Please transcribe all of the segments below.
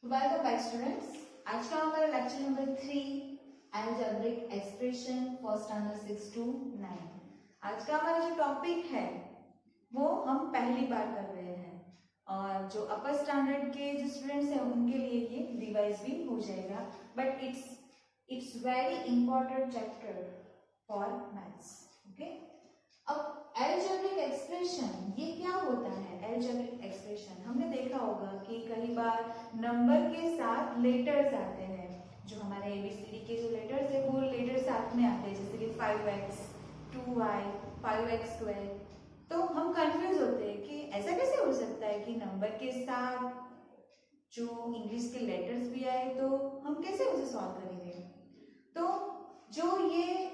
Welcome back students. आज का हमारा lecture number 3 algebraic expression for standard 6 to 9। आज का हमारा जो टॉपिक है वो हम पहली बार कर रहे हैं और जो अपर स्टैंडर्ड के जो स्टूडेंट्स हैं उनके लिए ये रिवाइज भी हो जाएगा, but it's very important chapter for maths. Okay, अब अलजेब्रिक एक्सप्रेशन ये क्या होता है? अलजेब्रिक एक्सप्रेशन हमने देखा होगा कि कई बार नंबर के साथ लेटर्स आते हैं, जो हमारे एबीसीडी के जो लेटर्स है वो लेटर साथ में आते हैं, जैसे कि 5x 2y 5x²। तो हम कंफ्यूज होते हैं कि ऐसा कैसे हो सकता है कि नंबर के साथ जो इंग्लिश के लेटर्स भी आए, तो हम कैसे उसे सॉल्व करेंगे? तो जो ये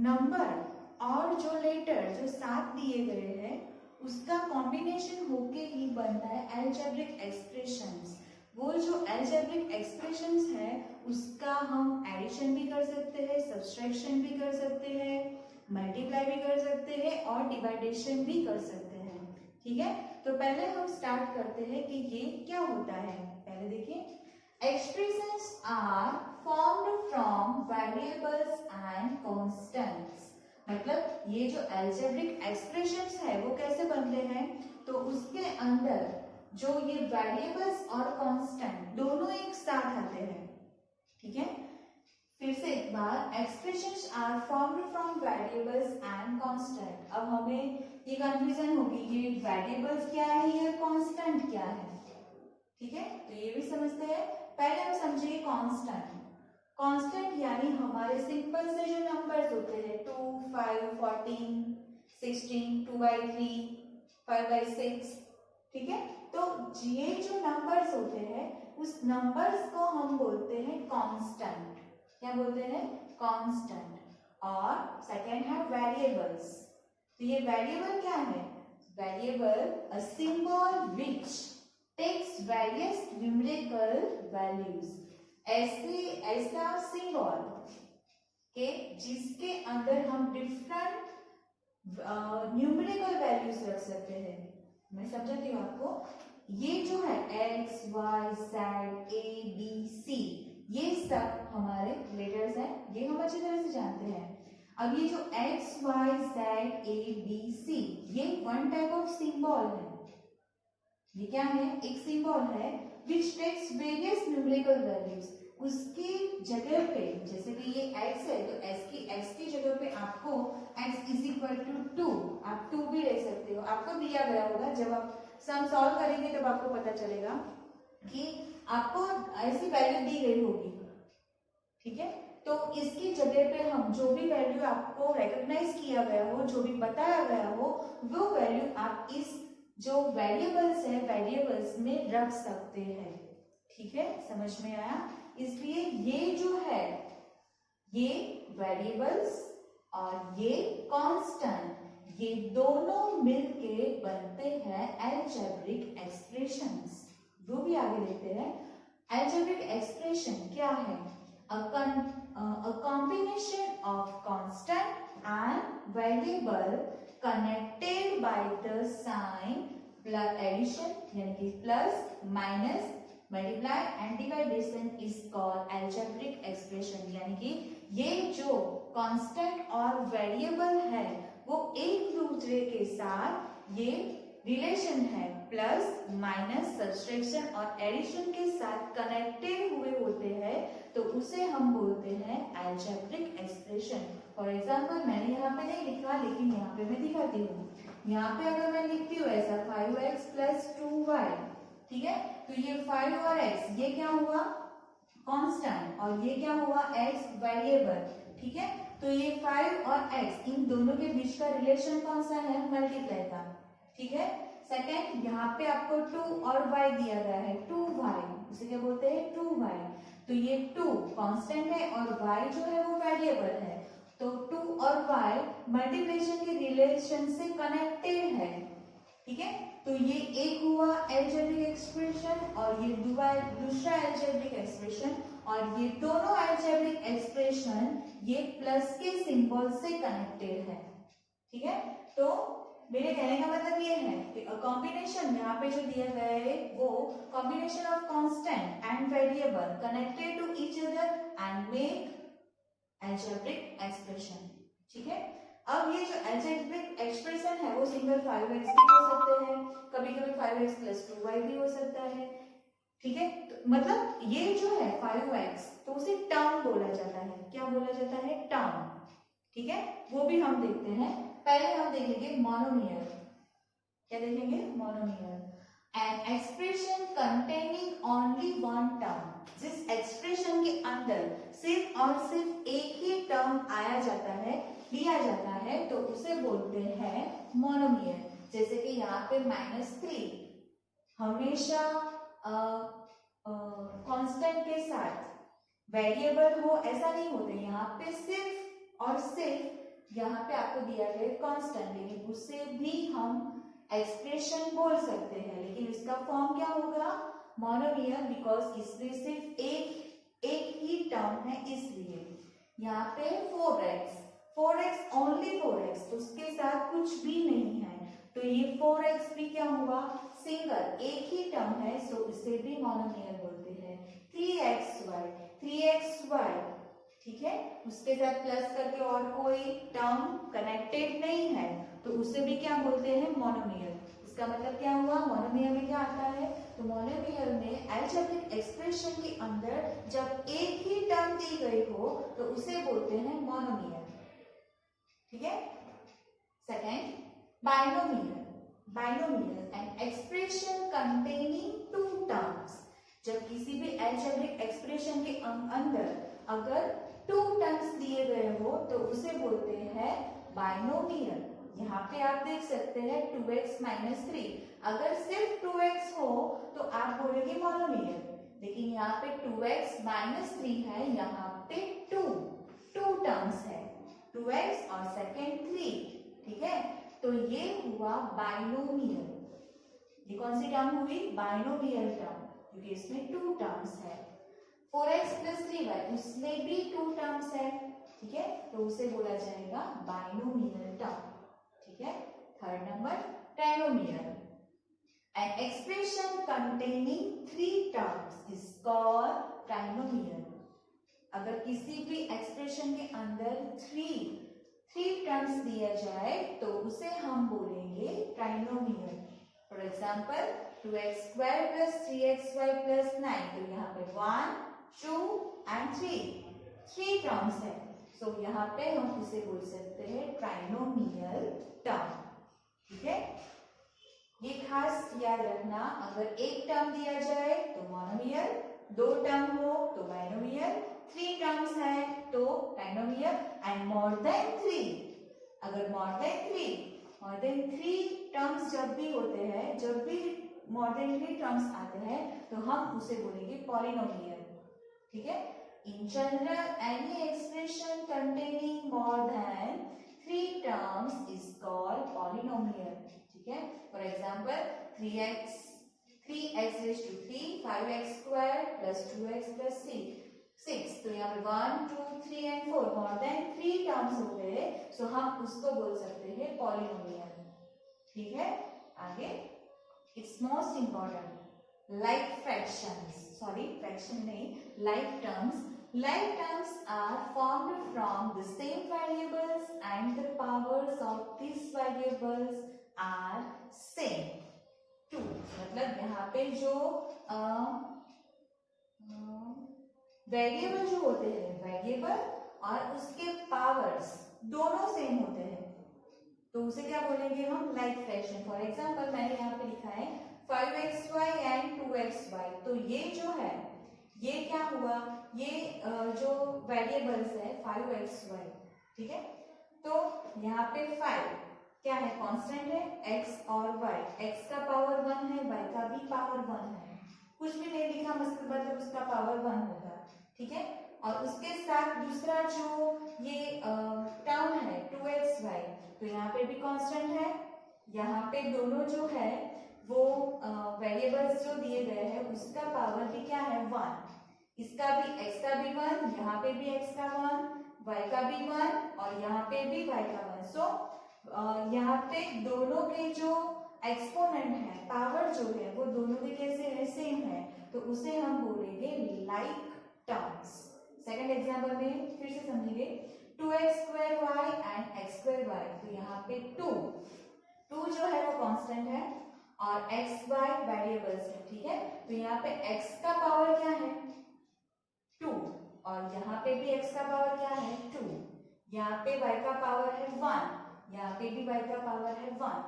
नंबर और जो लेटर जो साथ दिए गए हैं उसका कॉम्बिनेशन होके ही बनता है अलजेब्रिक एक्सप्रेशंस। वो जो अलजेब्रिक एक्सप्रेशंस है उसका हम एडिशन भी कर सकते हैं, सब्सट्रैक्शन भी कर सकते हैं, मल्टीप्लाई भी कर सकते हैं और डिवाइडेशन भी कर सकते हैं। ठीक है, तो पहले हम स्टार्ट करते हैं कि ये क्या होता है। पहले देखिए, expressions are formed from variables and constants. मतलब ये जो अलजेब्रिक एक्सप्रेशंस है वो कैसे बनते हैं? तो उसके अंदर जो ये वेरिएबल्स और कांस्टेंट दोनों एक साथ आते हैं। ठीक है, फिर से एक बार, expressions are formed from variables and constant. अब हमें ये कंफ्यूजन होगी, ये वेरिएबल्स क्या है, ये कांस्टेंट क्या है? ठीक है, तो ये भी समझते हैं। पहले हम समझिए कांस्टेंट। कांस्टेंट यानी हमारे सिंपल से जो नंबर्स होते हैं 2, 5, 14, 16, 2/3, 5/6। ठीक है, तो ये जो नंबर्स होते हैं उस नंबर्स को हम बोलते हैं कांस्टेंट। क्या बोलते हैं? कांस्टेंट। और सेकेंड है वेरिएबल्स। तो ये वेरिएबल क्या है? Variable a symbol which takes various numerical values. ऐसा सिंबल के जिसके अंदर हम डिफरेंट न्यूमेरिकल वैल्यूज रख सकते हैं। मैं समझाती हूँ आपको। ये जो है x, y, z, a, b, c, ये सब हमारे लेटर्स हैं, ये हम अच्छी तरह से जानते हैं। अब ये जो x, y, z, a, b, c, ये वन टाइप ऑफ सिंबल है। ये क्या है? एक सिंबल है which takes various numerical values। उसकी जगह पे, जैसे कि ये x है तो x की जगह पे आपको x = 2, आप 2 भी ले सकते हो। आपको दिया गया होगा, जब आप सम सॉल्व करेंगे तब आपको पता चलेगा कि आपको ऐसी वैल्यू दी गई होगी। ठीक है, तो इसकी जगह पे हम जो भी वैल्यू आपको रिकॉग्नाइज किया गया हो, जो भी बताया गया हो, वो वैल्यू आप इस जो वेरिएबल्स है वेरिएबल्स में रख सकते हैं। ठीक है, समझ में आया? इसलिए ये जो है ये वेरिएबल्स और ये कांस्टेंट, ये दोनों मिलके बनते हैं अलजेब्रिक एक्सप्रेशंस। वो भी आगे देखते हैं। अलजेब्रिक एक्सप्रेशन क्या है? a combination of constant and variable connected by the sign plus addition यानी कि plus, minus, multiply and division is called algebraic expression. यानी कि ये जो कांस्टेंट और वेरिएबल है वो एक दूसरे के साथ ये रिलेशन है, प्लस, माइनस, सब्सट्रैक्शन और एडिशन के साथ कनेक्टेड हुए होते हैं, तो उसे हम बोलते हैं अलजेब्रिक एक्सप्रेशन। फॉर एग्जाम्पल, मैंने यहाँ पे नहीं लिखा लेकिन यहाँ पे मैं दिखाती हूँ। यहाँ पे अगर मैं लिखती हूँ ऐसा 5x + 2y, ठीक है, तो ये 5 और x ये क्या हुआ? कांस्टेंट, और ये क्या हुआ? x variable. ठीक है, तो ये 5 और x इन दोनों के बीच का रिलेशन कौन सा है? मल्टीप्लाई का। ठीक है, सेकेंड, यहाँ पे आपको 2 और y दिया गया है, 2y, इसे क्या बोलते हैं? 2y। तो ये 2 कांस्टेंट है और y जो है वो वेरिएबल है, तो 2 और y मल्टीप्लिकेशन के रिलेशन से कनेक्टेड है। ठीक है, तो ये एक हुआ अलजेब्रिक एक्सप्रेशन और ये दूसरा अलजेब्रिक एक्सप्रेशन, और ये दोनों अलजेब्रिक एक्सप्रेशन ये प्लस के सिंबल से कनेक्टेड है। ठीक है, तो मेरे कहने का मतलब ये है कि कॉम्बिनेशन यहाँ पे जो दिया गया है वो combination of constant and variable connected to each other and make algebraic expression. ठीक है, अब ये जो अलजेब्रिक एक्सप्रेशन है वो सिंगल 5x भी हो सकते हैं, कभी कभी 5x + 2y भी हो सकता है। ठीक है, तो मतलब ये जो है 5x तो उसे टर्म बोला जाता है। क्या बोला जाता है? टर्म। ठीक है, वो भी हम देखते हैं। पहले हम देखेंगे मोनोमियल। क्या देखेंगे? Monomial, an expression containing only one term. जिस एक्सप्रेशन के अंदर सिर्फ और सिर्फ एक ही टर्म आया जाता है, लिया जाता है, तो उसे बोलते हैं मोनोमियल। जैसे कि यहाँ पे -3 हमेशा कांस्टेंट के साथ वेरिएबल हो ऐसा नहीं होता। यहाँ पे सिर्फ और सिर्फ यहाँ पे आपको दिया गया कांस्टेंट, लेकिन उससे भी हम एक्सप्रेशन बोल सकते हैं, लेकिन इसका फॉर्म क्या होगा? मोनोमियल, बिकॉज इसमें सिर्फ एक ही टर्म है। इसलिए यहाँ पे 4x ओनली 4x, उसके साथ कुछ भी नहीं है, तो ये 4x भी क्या हुआ? सिंगल, एक ही टर्म है, सो इसे भी मोनोमियल बोलते हैं। 3xy, ठीक है, उसके साथ प्लस करके और कोई टर्म कनेक्टेड नहीं है, तो उसे भी क्या बोलते हैं? मोनोमियल। इसका मतलब क्या हुआ? मोनोमियल में क्या आता है? तो मोनोमियल में अलजेब्रिक एक्सप्रेशन के अंदर जब एक ही टर्म दी गई हो तो उसे बोलते हैं मोनोमियल। ठीक है, second, binomial, an expression containing two terms. जब किसी भी अलजेब्रिक एक्सप्रेशन के अंदर अगर 2 टर्म्स दिए गए हो तो उसे बोलते हैं बाइनोमियल। यहाँ पे आप देख सकते हैं 2x - 3, अगर सिर्फ 2x हो तो आप बोलेंगे मोनोमियल, लेकिन यहाँ पे 2x - 3 है, यहाँ पे 2 टर्म्स है, 2x और सेकेंड 3। ठीक है, तो ये हुआ बाइनोमियल। ये कौन सी टर्म हुई? बाइनोमियल टर्म, क्योंकि इसमें 2 टर्म्स है। 4x + 3y, उसमें भी 2 टर्म्स है। ठीक है, तो उसे बोला जाएगा बाइनोमियल टर्म। ठीक है, third number, trinomial, an expression containing 3 terms is called trinomial. अगर किसी भी एक्सप्रेशन के अंदर 3 टर्म्स दिया जाए तो उसे हम बोलेंगे trinomial. For example 2x² + 3xy + 9, तो यहाँ पे 1, 2 and 3 टर्म्स है, सो यहाँ पे हम उसे बोल सकते हैं ट्राइनोमियल टर्म। ठीक है, ये खास याद रखना, अगर एक टर्म दिया जाए तो मोनोमियल, 2 टर्म हो तो बाइनोमियल, 3 टर्म्स है तो ट्राइनोमियल, एंड मोर देन 3, अगर मोर देन 3 टर्म्स जब भी होते हैं, जब भी मोर देन 3 टर्म्स आते हैं तो हम उसे बोलेंगे पॉलिनोमियल। ठीक है, in general any expression containing more than 3 terms is called polynomial. ठीक है, for example 3x raised to 3, 5x² + 2x + 6, तो यहाँ पे 1, 2, 3 and 4 मोर देन 3 टर्म्स हो गए, सो हम उसको बोल सकते हैं पॉलिनोमियल। ठीक है, आगे, it's most important, like terms are formed from the same variables and the powers of these variables are same too। मतलब यहाँ पे जो वेरिएबल जो होते हैं, वेरिएबल और उसके पावर्स दोनों सेम होते हैं, तो उसे क्या बोलेंगे हम? Like fraction. फॉर एग्जाम्पल मैंने यहाँ पे लिखा है 5xy एंड 2xy, तो ये जो है ये क्या हुआ? ये जो वेरिएबल्स है 5xy, ठीक है, तो यहाँ पे 5 क्या है? कांस्टेंट है, x और y, x का पावर 1 है, y का भी पावर 1 है, कुछ भी नहीं लिखा मतलब उसका पावर 1 होगा। ठीक है, और उसके साथ दूसरा जो ये टर्म है 2xy, तो यहाँ पे भी कांस्टेंट है, यहाँ पे दोनों जो है वो वेरिएबल्स जो दिए गए हैं उसका पावर भी क्या है? 1, इसका भी x का भी 1, यहाँ पे भी x का 1, y का भी 1 और यहाँ पे भी y का 1, सो यहाँ पे दोनों के जो एक्सपोनेंट है, पावर जो है वो दोनों के कैसे है, सेम है, तो उसे हम बोलेंगे लाइक टर्म्स। सेकंड एग्जांपल में फिर से समझिए, 2x² एंड x²y, तो यहाँ पे 2 जो है वो कांस्टेंट है और xy वेरिएबल्स है, ठीक है। तो यहाँ पे x का पावर क्या है, 2, और यहाँ पे भी x का पावर क्या है, 2, यहाँ पे y का पावर है 1, यहाँ पे भी y का पावर है 1।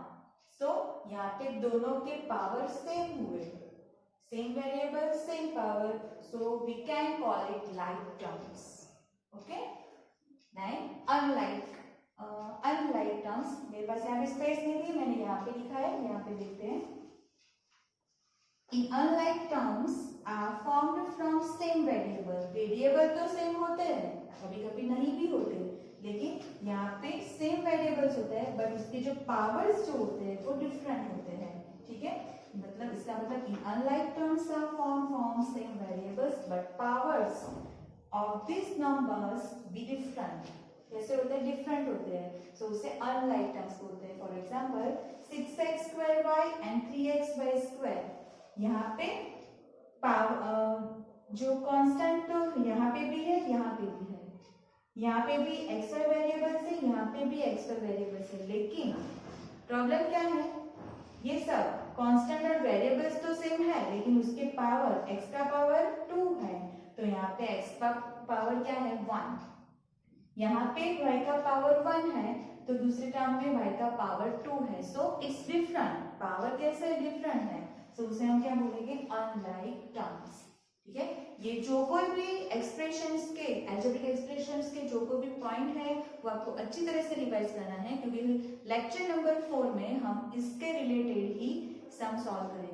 सो यहाँ पे दोनों के पावर सेम हुए, same variable same power, so we can call it like terms. Okay, then unlike terms, मेरे पास यहाँ पे स्पेस नहीं थी, मैंने यहाँ पे लिखा है, यहाँ पे लिखते हैं। In unlike terms are formed from same variable, variable तो सेम होते हैं, कभी कभी नहीं भी होते, लेकिन यहाँ पे सेम वेरिएबल्स होते हैं, बट उसके जो पावर्स जो होते हैं वो डिफरेंट होते हैं, ठीक है। मतलब इसका मतलब in unlike terms are form from same variables but powers of this numbers be different. कैसे होते हैं, डिफरेंट होते हैं, सो उसे अनलाइक टर्म्स बोलते हैं। For example 6x² and 3xy², यहाँ पे जो कांस्टेंट तो यहाँ पे भी है, यहाँ पे भी है, यहाँ पे भी xy वेरिएबल है, यहाँ पे भी xy वेरिएबल है, लेकिन प्रॉब्लम क्या है, ये सब कांस्टेंट और वेरिएबल्स तो सेम है, लेकिन उसके पावर x का पावर 2 है, तो यहाँ पे x का पावर क्या है, 1, यहाँ पे y का पावर 1 है, तो दूसरे टर्म में y का पावर 2 है, सो इट्स डिफरेंट, पावर कैसे डिफरेंट है, सो उसे हम क्या बोलेंगे, अनलाइक टर्म्स, ठीक है। ये जो कोई भी एक्सप्रेशंस के, अलजेब्रिक एक्सप्रेशंस के जो कोई भी पॉइंट है वो आपको अच्छी तरह से रिवाइज करना है, क्योंकि लेक्चर नंबर 4 में हम इसके रिलेटेड ही सम सॉल्व करेंगे।